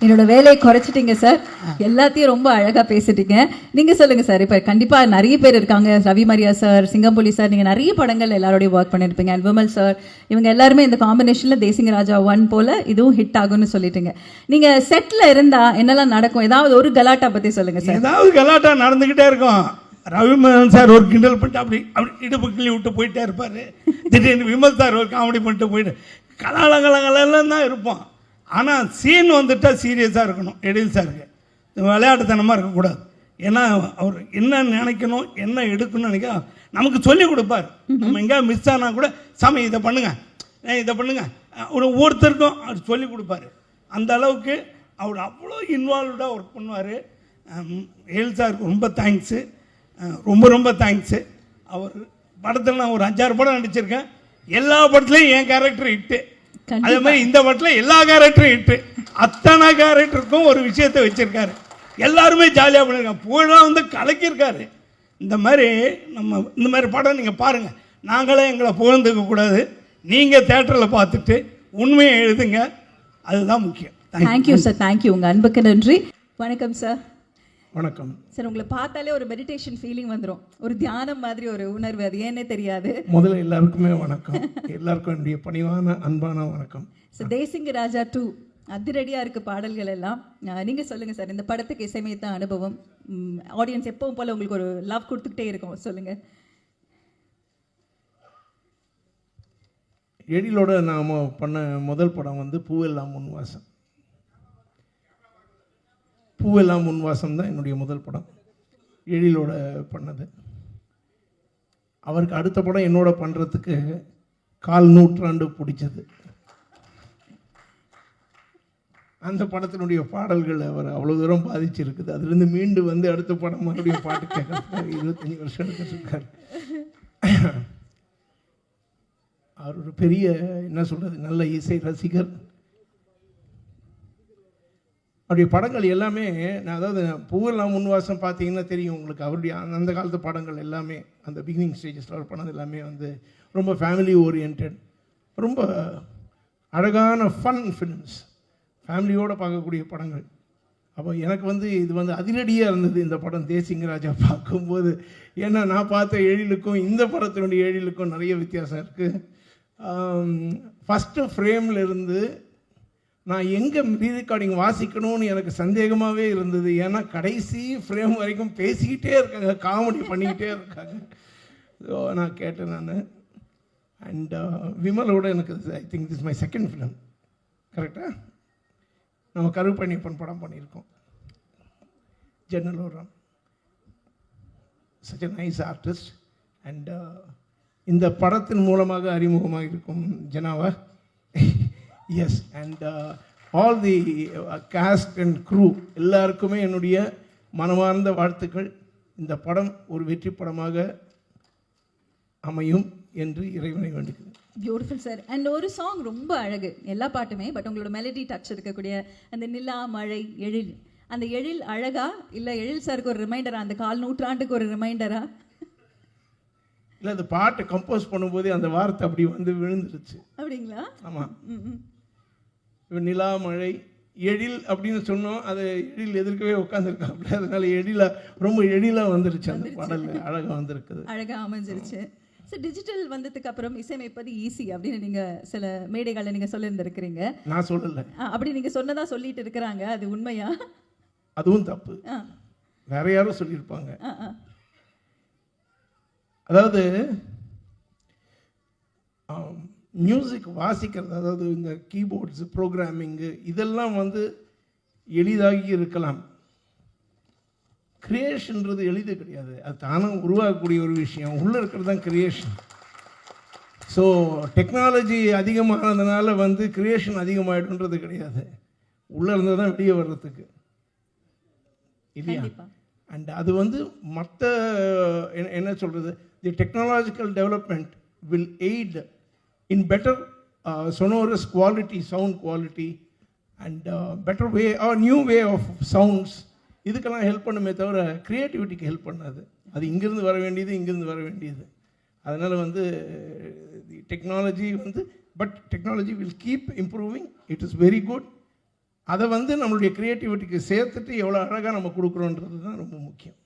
என்னோட வேலையை குறைச்சிட்டீங்க சார். எல்லாத்தையும் ரொம்ப அழகா பேசிட்டீங்க. நீங்க சொல்லுங்க சார். இப்ப கண்டிப்பா நிறைய பேர் இருக்காங்க. ரவி மரியா சார், சிங்கம்புலி சார், நீங்க நிறைய படங்கள் எல்லாரோடையும் ஒர்க் பண்ணிருப்பீங்க. அண்ட் விமல் சார், இவங்க எல்லாருமே இந்த காம்பினேஷன்ல தேசிங்க ராஜா 1 போல இதுவும் ஹிட் ஆகும்னு சொல்லிட்டீங்க. நீங்க செட்ல இருந்தா என்னெல்லாம் நடக்கும்? ஏதாவது ஒரு கலாட்டா பத்தி சொல்லுங்க சார். ஏதாவது கலாட்டா நடந்துக்கிட்டே இருக்கும். ரவிமோகன் சார் ஒரு கிண்டல் பண்ணிட்டு அப்படி இடுப்பு கிள்ளி விட்டு போயிட்டே இருப்பார். திடீர்னு விமல் சார் ஒரு காமெடி பண்ணிட்டு போயிட்டு கலாலங்கலங்கலாம் தான் இருப்போம். ஆனால் சீன் வந்துட்டால் சீரியஸாக இருக்கணும். எழில் சாருக்கு விளையாட்டுத்தனமாக இருக்கக்கூடாது. ஏன்னா அவர் என்ன நினைக்கணும், என்ன எடுக்கணும்னு நினைக்க நமக்கு சொல்லிக் கொடுப்பார். நம்ம எங்கேயா மிஸ் ஆனால் கூட சாமி இதை பண்ணுங்க, இதை பண்ணுங்க, ஒவ்வொருத்தருக்கும் அவர் சொல்லிக் கொடுப்பாரு. அந்த அளவுக்கு அவர் அவ்வளோ இன்வால்வ்டாக ஒர்க் பண்ணுவார். எழில் சாருக்கு ரொம்ப தேங்க்ஸு, ரொம்ப ரொம்ப தேங்க்ஸு. அவர் படத்தில் நான் ஒரு 5-6 படம் நடிச்சிருக்கேன். எல்லா படத்துலையும் என் கேரக்டர் இட்டு, அதே மாதிரி இந்த படத்தில் எல்லா கேரக்டரும் இட்டு. அத்தனை கேரக்டருக்கும் ஒரு விஷயத்தை வச்சிருக்காரு. எல்லாருமே ஜாலியாக பண்ணியிருக்காங்க. புகழாக வந்து கலக்கியிருக்காரு. இந்த மாதிரி படம் நீங்கள் பாருங்கள். நாங்களே எங்களை புகழ்ந்துக்க கூடாது. நீங்கள் தேட்டரில் பார்த்துட்டு உண்மையை எழுதுங்க. அதுதான் முக்கியம். Thank you sir. தேங்க்யூ. உங்கள் அன்புக்கு நன்றி. வணக்கம் சார். வணக்கம் சார். உங்களை பார்த்தாலே ஒரு மெடிடேஷன் ஃபீலிங் வந்துடும். ஒரு தியானம் மாதிரி ஒரு உணர்வு. அது ஏன்னே தெரியாது. முதல்ல எல்லாருக்குமே வணக்கம். எல்லாருக்கும் என்னுடைய பணிவான அன்பான வணக்கம். சார், தேசிங்க ராஜா 2 அதிரடியாக இருக்குது பாடல்கள் எல்லாம். நீங்கள் சொல்லுங்கள் சார், இந்த படத்துக்கு இசையமைத்த அனுபவம். ஆடியன்ஸ் எப்பவும் போல் உங்களுக்கு ஒரு லவ் கொடுத்துக்கிட்டே இருக்கும். சொல்லுங்கள். எழிலோட நாம் பண்ண முதல் படம் வந்து பூவெல்லாம் முன்வாசம். பூவெல்லாம் முன்வாசம் தான் என்னுடைய முதல் படம், எழிலோட பண்ணது. அவருக்கு அடுத்த படம் என்னோட பண்ணுறதுக்கு 1/4 நூற்றாண்டு பிடிச்சது. அந்த படத்தினுடைய பாடல்கள் அவர் அவ்வளோ தூரம் பாதிச்சிருக்குது. அதுலேருந்து மீண்டு வந்து அடுத்த படம் மறுபடியும் பாட்டு கேட்கறதுக்காக 25 வருஷம் எடுத்துருக்காரு. அவர் ஒரு பெரிய என்ன சொல்கிறது, நல்ல இசை ரசிகர். அவருடைய படங்கள் எல்லாமே அதாவது பூவெல்லாம் முன்வாசம் பார்த்தீங்கன்னா தெரியும் உங்களுக்கு. அவருடைய அந்த காலத்து படங்கள் எல்லாமே அந்த பிகினிங் ஸ்டேஜஸில் அவர் பண்ணது எல்லாமே வந்து ரொம்ப ஃபேமிலி ஓரியன்ட், ரொம்ப அழகான ஃபன் ஃபிலிம்ஸ், ஃபேமிலியோடு பார்க்கக்கூடிய படங்கள். அப்போ எனக்கு வந்து இது வந்து அதிரடியாக இருந்தது இந்த படம் தேசிங்க ராஜா பார்க்கும்போது. ஏன்னா நான் பார்த்த எழிலுக்கும் இந்த படத்தினுடைய எழிலுக்கும் நிறைய வித்தியாசம் இருக்குது. ஃபஸ்ட்டு ஃப்ரேமில் இருந்து நான் எங்கே ரீரெக்கார்டிங் வாசிக்கணும்னு எனக்கு சந்தேகமாகவே இருந்தது. ஏன்னா கடைசி ஃப்ரேம் வரைக்கும் பேசிக்கிட்டே இருக்காங்க, காமெடி பண்ணிக்கிட்டே இருக்காங்க. ஸோ நான் கேட்டேன் நான். அண்ட் விமலோட எனக்கு I think this my second film. கரெக்டாக நம்ம கருப்பணியப்பன் படம் பண்ணியிருக்கோம். Jannaloram such a nice artist. And இந்த படத்தின் மூலமாக அறிமுகமாக இருக்கும் ஜனாவா. Yes. And all the cast and crew எல்லாருக்குமே என்னுடைய மனமார்ந்த வாழ்த்துக்கள். இந்த படம் ஒரு வெற்றி படமாக அமையும் என்று இறைவனை வேண்டுகிறேன். Beautiful sir. அண்ட் ஒரு சாங் ரொம்ப அழகு, எல்லா பாட்டுமே. பட் உங்களோட மெலடி டச் இருக்கக்கூடிய அந்த நிலா, மழை, எழில், அந்த எழில் அழகா இல்லை எழில் சாருக்கு ஒரு ரிமைண்டரா, அந்த 1/4 நூற்றாண்டுக்கு ஒரு ரிமைண்டரா? இல்லை, அந்த பாட்டை கம்போஸ் பண்ணும்போதே அந்த வார்த்தை அப்படி வந்து விழுந்துருச்சு. அப்படிங்களா? ஆமாம். இப்போ நிலா, மழை, எழில் அப்படின்னு சொன்னோம். அது எழில் எதிர்க்கவே உட்காந்துருக்காப்புல. அதனால ரொம்ப எழிலாக வந்துருச்சு. அந்த பாடல் அழகாக வந்திருக்குது, அழகாக அமைஞ்சிருச்சு. சார், டிஜிட்டல் வந்ததுக்கு அப்புறம் இசையமைப்பது ஈஸி அப்படின்னு நீங்கள் சில மேடைகளில் நீங்கள் சொல்லியிருந்திருக்கிறீங்க. நான் சொல்லலை. அப்படி நீங்கள் சொன்னதா சொல்லிட்டு இருக்கிறாங்க. அது உண்மையா? அதுவும் தப்பு. வேற யாரும் சொல்லியிருப்பாங்க. அதாவது மியூசிக் வாசிக்கிறது, அதாவது இந்த கீபோர்ட்ஸு, ப்ரோக்ராமிங்கு, இதெல்லாம் வந்து எளிதாகி இருக்கலாம். கிரியேஷன்றது எளிது கிடையாது. அது தானாக உருவாகக்கூடிய ஒரு விஷயம். உள்ளே இருக்கிறது தான் கிரியேஷன். ஸோ டெக்னாலஜி அதிகமானதுனால வந்து கிரியேஷன் அதிகமாகிடுன்றது கிடையாது. உள்ளே இருந்தது தான் வெளியே வர்றதுக்கு இல்லையா? அண்ட் அது வந்து மற்ற என்ன சொல்கிறது, the technological development will aid in better sonorous quality, sound quality, and better way or new way of sounds. இதுக்கெல்லாம் ஹெல்ப் பண்ணுமே தவிர க்ரியேட்டிவிட்டிக்கு ஹெல்ப் பண்ணாது. அது இங்கேருந்து வர வேண்டியது, இங்கேருந்து வர வேண்டியது. அதனால் வந்து டெக்னாலஜி வந்து but technology will keep improving. It is very good. அதை வந்து நம்மளுடைய க்ரியேட்டிவிட்டிக்கு சேர்த்துட்டு எவ்வளோ அழகாக நம்ம கொடுக்குறோன்றது தான் ரொம்ப முக்கியம்.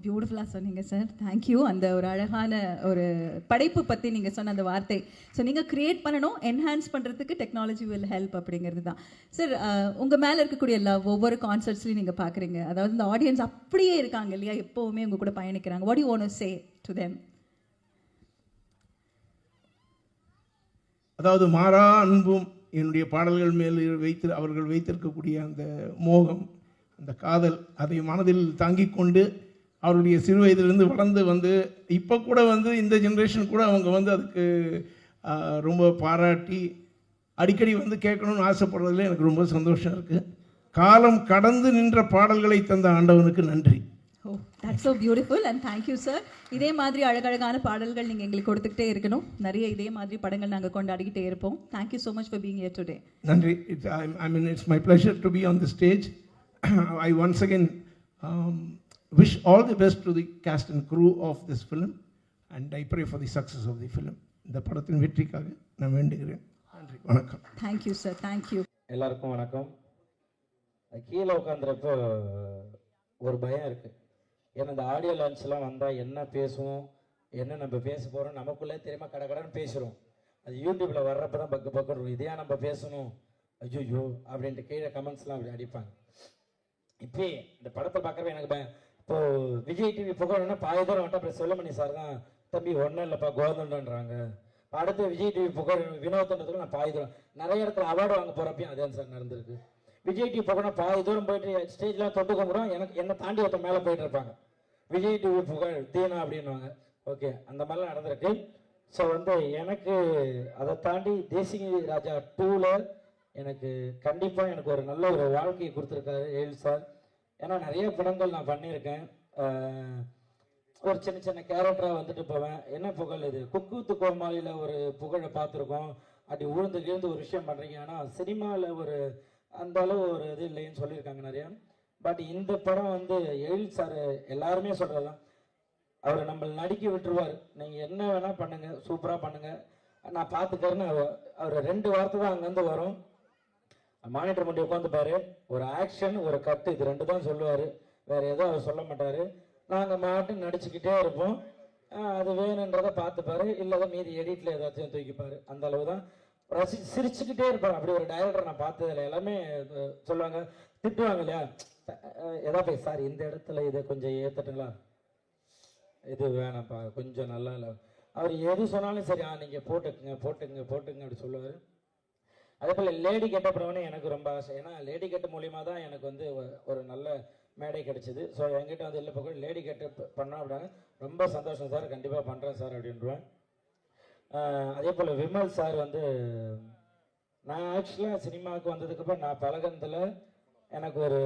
பியூட்டிஃபுல்லாக சொன்னீங்க சார், தேங்க்யூ. அந்த ஒரு அழகான ஒரு படைப்பு பற்றி நீங்கள் சொன்ன அந்த வார்த்தை, ஸோ நீங்கள் க்ரியேட் பண்ணணும், என்ஹான்ஸ் பண்ணுறதுக்கு டெக்னாலஜி வில் ஹெல்ப் அப்படிங்கிறது தான் சார். உங்கள் மேலே இருக்கக்கூடிய லவ் ஒவ்வொரு கான்சர்ட்ஸ்லையும் நீங்கள் பார்க்குறீங்க, அதாவது இந்த ஆடியன்ஸ் அப்படியே இருக்காங்க இல்லையா, எப்போவுமே உங்கள் கூட பயணிக்கிறாங்க. What you want to say to them? அதாவது மாறா அன்பும் என்னுடைய பாடல்கள் மேல் அவர்கள் வைத்திருக்கக்கூடிய அந்த மோகம், அந்த காதல், அதை மனதில் தாங்கிக் கொண்டு அவருடைய சிறு வயதிலிருந்து வளர்ந்து வந்து இப்போ கூட வந்து இந்த ஜென்ரேஷன் கூட அவங்க வந்து அதுக்கு ரொம்ப பாராட்டி அடிக்கடி வந்து கேட்கணும்னு ஆசைப்படுறதுல எனக்கு ரொம்ப சந்தோஷம் இருக்குது. காலம் கடந்து நின்ற பாடல்களை தந்த ஆண்டவனுக்கு நன்றி. Oh, that's so beautiful and thank you sir. இதே மாதிரி அழகழகான பாடல்கள் நீங்கள் எங்களுக்கு கொடுத்துக்கிட்டே இருக்கணும். நிறைய இதே மாதிரி படங்கள் நாங்கள் கொண்டாடிக்கிட்டே இருப்போம். Thank you so much for being here today. நன்றி. I mean, it's my pleasure to be on the stage. I once again wish all the best to the cast and crew of this film and I pray for the success of the film. இந்த படத்தின் வெற்றிக்காக நான் வேண்டுகிறேன். நன்றி, வணக்கம். Thank you sir, thank you. எல்லாருக்கும் வணக்கம். கீழே உட்காந்துறப்போ ஒரு பயம் இருக்குது. ஏன்னா இந்த ஆடியோ லான்ச்லாம் வந்தால் என்ன பேசுவோம், என்ன நம்ம பேச போகிறோம் நமக்குள்ளே தெரியாமல் கடகடன்னு பேசுகிறோம். அது யூடியூப்பில் வர்றப்போ தான் பக்கு பக்கம் இதையா நம்ம பேசணும், ஐயோ அப்படின்ட்டு கீழே கமெண்ட்ஸ்லாம் அப்படி அடிப்பாங்க. இப்போ இந்த படத்தை பார்க்குறப்ப எனக்கு பயம். இப்போது விஜய் டிவி புகழன்னா பாதி தூரம் வந்துட்டு அப்புறம் செல்லமணி சார் தான் தம்பி ஒன்றும் இல்லைப்பா கோதண்டன்றாங்க. அடுத்து விஜய் டிவி புகழ் வினோதன்றதுக்கு நான் பாதி தூரம் நிறைய இடத்துல அவார்டு வாங்க போகிறப்பையும் அதே சார் நடந்திருக்கு. விஜய் டிவி புகழ்னா பாதி தூரம் போயிட்டு ஸ்டேஜ்லாம் தொட்டு கும்பிடும், என்னை தாண்டி ஒருத்தர் மேலே போயிட்டு இருப்பாங்க, விஜய் டிவி புகழ் தீனா அப்படின்வாங்க. ஓகே, அந்த மாதிரிலாம் நடந்திருக்கு. ஸோ வந்து எனக்கு அதை தாண்டி தேசிய ராஜா 2ல் எனக்கு கண்டிப்பாக எனக்கு ஒரு நல்ல ஒரு வாழ்க்கையை கொடுத்துருக்காரு ஏழு சார். ஏன்னா நிறைய படங்கள் நான் பண்ணியிருக்கேன். ஒரு சின்ன சின்ன கேரக்டராக வந்துட்டு போவேன். என்ன புகழ் இது, குக்கூத்து கோமாளியில் ஒரு புகழை பார்த்துருக்கோம், அப்படி உழுந்து கிழந்து ஒரு விஷயம் பண்ணுறீங்க. ஆனால் சினிமாவில் ஒரு அந்த அளவு ஒரு இது இல்லைன்னு சொல்லியிருக்காங்க நிறையா. பட் இந்த படம் வந்து எழில் சார் எல்லாருமே சொல்கிறதான், அவர் நம்மளை நடிக்க விட்டுருவார், நீங்கள் என்ன வேணால் பண்ணுங்கள், சூப்பராக பண்ணுங்கள், நான் பார்த்துக்கறேன்னு அவர் 2 வார்த்தை தான் அங்கேருந்து வரும். மானிட்டர் முன்னாடி உட்காந்துப்பாரு, ஒரு ஆக்ஷன் ஒரு கட்டு, இது 2 தான் சொல்லுவார், வேறு எதுவும் அவர் சொல்ல மாட்டார். நாங்கள் மாட்டு நடிச்சுக்கிட்டே இருப்போம், அது வேணுன்றதை பார்த்துப்பாரு, இல்லைதான் மீதி எடிட்டில் ஏதாச்சும் தூக்கிப்பார். அந்த அளவு தான் சிரிச்சுக்கிட்டே இருப்பார். அப்படி ஒரு டைரக்டர் நான் பார்த்ததில்ல. எல்லாமே சொல்லுவாங்க, திட்டுவாங்க இல்லையா, ஏதாவது சார் இந்த இடத்துல இதை கொஞ்சம் ஏற்றட்டுங்களா, இது வேணாம்ப்பா கொஞ்சம் நல்லா இல்லை, அவர் எது சொன்னாலும் சரி நீங்கள் போட்டுக்குங்க போட்டுக்குங்க போட்டுக்குங்க அப்படி சொல்லுவார். அதே போல் லேடி கெட்டப்புறவனே எனக்கு ரொம்ப ஆசை. ஏன்னா லேடி கெட்ட மூலியமாக தான் எனக்கு வந்து ஒரு நல்ல மேடை கிடச்சிது. ஸோ என்கிட்ட வந்து இல்லை பக்கம் லேடி கெட்ட பண்ணோம் அப்படின்னா ரொம்ப சந்தோஷம் சார், கண்டிப்பாக பண்ணுறேன் சார் அப்படின்றான். அதே போல் விமல் சார் வந்து நான் ஆக்சுவலாக சினிமாவுக்கு வந்ததுக்கப்புறம் நான் பழகினதில் எனக்கு ஒரு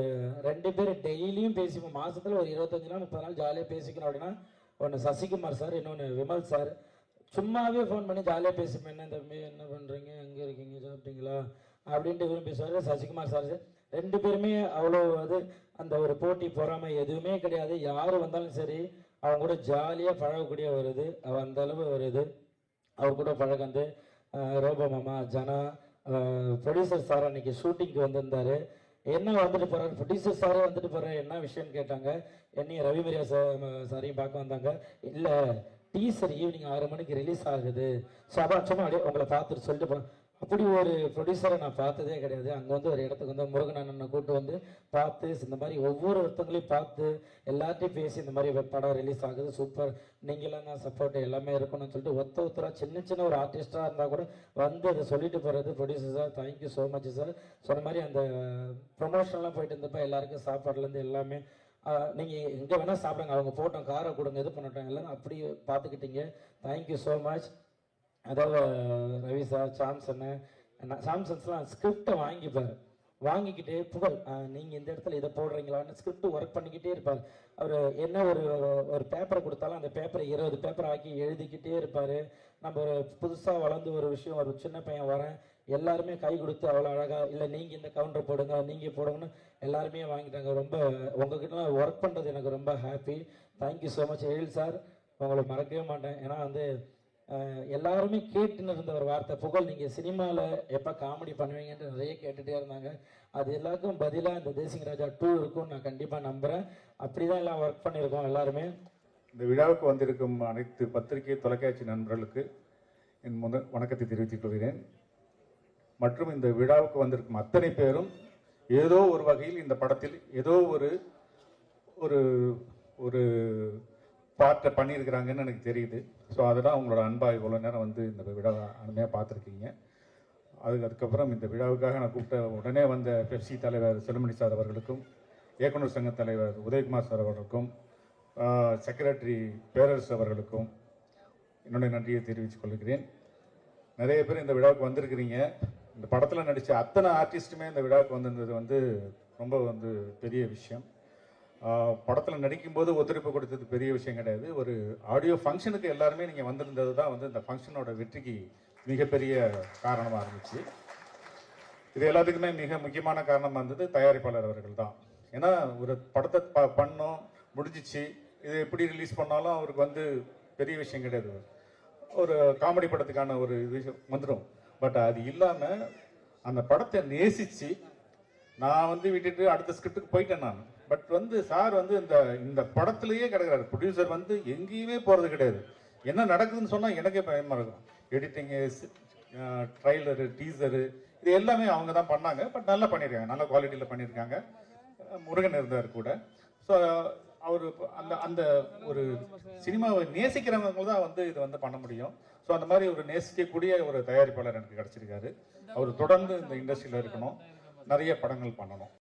2 பேர் டெய்லியும் பேசிப்போம், மாதத்தில் ஒரு 25 நாள் 30 நாள் ஜாலியாக பேசிக்கணும் அப்படின்னா, ஒன்று சசிகுமார் சார், இன்னொன்று விமல் சார். சும்மாவே ஃபோன் பண்ணி ஜாலியாக பேசிப்பேன், என்ன தம்பி என்ன பண்ணுறீங்க, எங்கே இருக்கீங்க, சாப்பிட்டீங்களா அப்படின்ட்டு விரும்பி பேசுவார். சசிகுமார் சார் 2 பேருமே அவ்வளோ அது அந்த ஒரு போட்டி பொறாமை எதுவுமே கிடையாது. யார் வந்தாலும் சரி அவங்க கூட ஜாலியாக பழகக்கூடிய வருது, அந்த அளவு வருது. அவர் கூட பழகந்து ரோபோ மாமா ஜனா ப்ரொடியூசர் சார் அன்றைக்கி ஷூட்டிங்க்கு வந்திருந்தார். என்ன வந்துட்டு போகிறார் ப்ரொடியூசர் சாரே வந்துட்டு போகிறார், என்ன விஷயம்னு கேட்டாங்க. என்னையும் ரவிமரியா சாரையும் பார்க்க வந்தாங்க. இல்லை டீசர் ஈவினிங் 6 மணிக்கு ரிலீஸ் ஆகுது, ஸோ அதான் சும்மா அப்படியே உங்களை பார்த்துட்டு சொல்லிட்டு போகிறேன். அப்படி ஒரு ப்ரொடியூசரை நான் பார்த்ததே கிடையாது. அங்கே வந்து ஒரு இடத்துக்கு வந்து முருகன் அண்ணனை கூப்பிட்டு வந்து பார்த்து இந்த மாதிரி ஒவ்வொருத்தங்களையும் பார்த்து எல்லாத்தையும் பேசி இந்த மாதிரி படம் ரிலீஸ் ஆகுது, சூப்பர், நீங்களாம் தான் சப்போர்ட் எல்லாமே இருக்கணும்னு சொல்லிட்டு ஒருத்தராக சின்ன ஒரு ஆர்டிஸ்டாக இருந்தால் கூட வந்து அதை சொல்லிட்டு போகிறது. Producer sir thank you so much sir. சொன்ன மாதிரி அந்த ப்ரொமோஷன்லாம் போயிட்டு இருந்தப்போ எல்லாருக்கும் சாப்பாடுலேருந்து எல்லாமே நீங்கள் எங்கே வேணால் சாப்பிடுங்க, அவங்க போட்டோம் காரை கொடுங்க இது பண்ணட்டும் எல்லாம் அப்படி பார்த்துக்கிட்டீங்க. Thank you so much. அதாவது ரவி சார் சாம்சன்ஸ்லாம் ஸ்கிரிப்டை வாங்கிக்கிட்டு புகழ் நீங்கள் இந்த இடத்துல இதை போடுறீங்களான்னு ஸ்கிரிப்ட் ஒர்க் பண்ணிக்கிட்டே இருப்பார். அவர் என்ன ஒரு பேப்பரை கொடுத்தாலும் அந்த பேப்பரை 20 பேப்பர் ஆக்கி எழுதிக்கிட்டே இருப்பார். நம்ம ஒரு புதுசாக வளர்ந்து ஒரு விஷயம் ஒரு சின்ன பையன் வரேன் எல்லாருமே கை கொடுத்து அவ்வளோ அழகாக இல்லை நீங்கள் இந்த கவுண்டர் போடுங்க நீங்கள் போடுங்கன்னு எல்லாருமே வாங்கிட்டாங்க. ரொம்ப உங்ககிட்டலாம் ஒர்க் பண்ணுறது எனக்கு ரொம்ப ஹாப்பி. தேங்க்யூ ஸோ மச் எழில் சார், உங்களை மறக்கவே மாட்டேன். ஏன்னா வந்து எல்லாருமே கேட்டுன்னு இருந்த ஒரு வார்த்தை, புகழ் நீங்கள் சினிமாவில் எப்போ காமெடி பண்ணுவீங்கன்னு நிறைய கேட்டுகிட்டே இருந்தாங்க. அது எல்லாருக்கும் பதிலாக இந்த தேசிங் ராஜா 2 இருக்கும்னு நான் கண்டிப்பாக நம்புகிறேன். அப்படி தான் எல்லாம் ஒர்க் பண்ணியிருக்கோம் எல்லாருமே. இந்த விழாவுக்கு வந்திருக்கும் அனைத்து பத்திரிகை தொலைக்காட்சி நண்பர்களுக்கு என் வணக்கத்தை தெரிவித்துக் கொள்கிறேன். மற்றும் இந்த விழாவுக்கு வந்திருக்கும் அத்தனை பேரும் ஏதோ ஒரு வகையில் இந்த படத்தில் ஏதோ ஒரு ஒரு ஒரு பார்ட்டை பண்ணியிருக்கிறாங்கன்னு எனக்கு தெரியுது. ஸோ அதெல்லாம் உங்களோட அன்பாக இவ்வளோ நேரம் வந்து இந்த விழாவை அருமையாக பார்த்துருக்கீங்க. அதுக்கப்புறம் இந்த விழாவுக்காக நான் கூப்பிட்ட உடனே வந்த பெப்சி தலைவர் செல்லுமணி சார் அவர்களுக்கும், இயக்குனர் சங்க தலைவர் உதயகுமார் சார் அவர்களுக்கும், செக்ரட்டரி பேரரசு அவர்களுக்கும் என்னுடைய நன்றியை தெரிவித்துக் கொள்கிறேன். நிறைய பேர் இந்த விழாவுக்கு வந்திருக்கிறீங்க. இந்த படத்தில் நடித்த அத்தனை ஆர்டிஸ்ட்டுமே இந்த விழாவுக்கு வந்திருந்தது வந்து ரொம்ப வந்து பெரிய விஷயம். படத்தில் நடிக்கும்போது ஒத்துழைப்பு கொடுத்தது பெரிய விஷயம் கிடையாது. ஒரு ஆடியோ ஃபங்க்ஷனுக்கு எல்லாருமே நீங்கள் வந்திருந்தது தான் வந்து இந்த ஃபங்க்ஷனோட வெற்றிக்கு மிகப்பெரிய காரணமாக இருந்துச்சு. இது எல்லாத்துக்குமே மிக முக்கியமான காரணமாக இருந்தது தயாரிப்பாளர் அவர்கள் தான். ஏன்னா ஒரு படத்தை பண்ணோம் முடிஞ்சிச்சு, இது எப்படி ரிலீஸ் பண்ணாலும் அவருக்கு வந்து பெரிய விஷயம் கிடையாது. ஒரு காமெடி படத்துக்கான ஒரு விஷயம் வந்துடும். பட் அது இல்லாமல் அந்த படத்தை நேசித்து நான் வந்து விட்டுட்டு அடுத்த ஸ்கிரிப்டுக்கு போயிட்டேன் நான். பட் வந்து சார் வந்து இந்த படத்துலேயே கிடக்கிறாரு. ப்ரொடியூசர் வந்து எங்கேயுமே போகிறது கிடையாது. என்ன நடக்குதுன்னு சொன்னால் எனக்கே பயமாக இருக்கும். எடிட்டிங்கு, ட்ரைலரு, டீசரு இது எல்லாமே அவங்க தான் பண்ணாங்க. பட் நல்லா பண்ணியிருக்காங்க, நல்ல குவாலிட்டியில் பண்ணியிருக்காங்க. முருகன் இருந்தார் கூட. ஸோ அவர் அந்த ஒரு சினிமாவை நேசிக்கிறவங்க தான் வந்து இது வந்து பண்ண முடியும். ஸோ அந்த மாதிரி ஒரு நேசிக்கக்கூடிய ஒரு தயாரிப்பாளர் எனக்கு கிடச்சிருக்காரு. அவர் தொடர்ந்து இந்த இண்டஸ்ட்ரியில் இருக்கணும், நிறைய படங்கள் பண்ணணும்.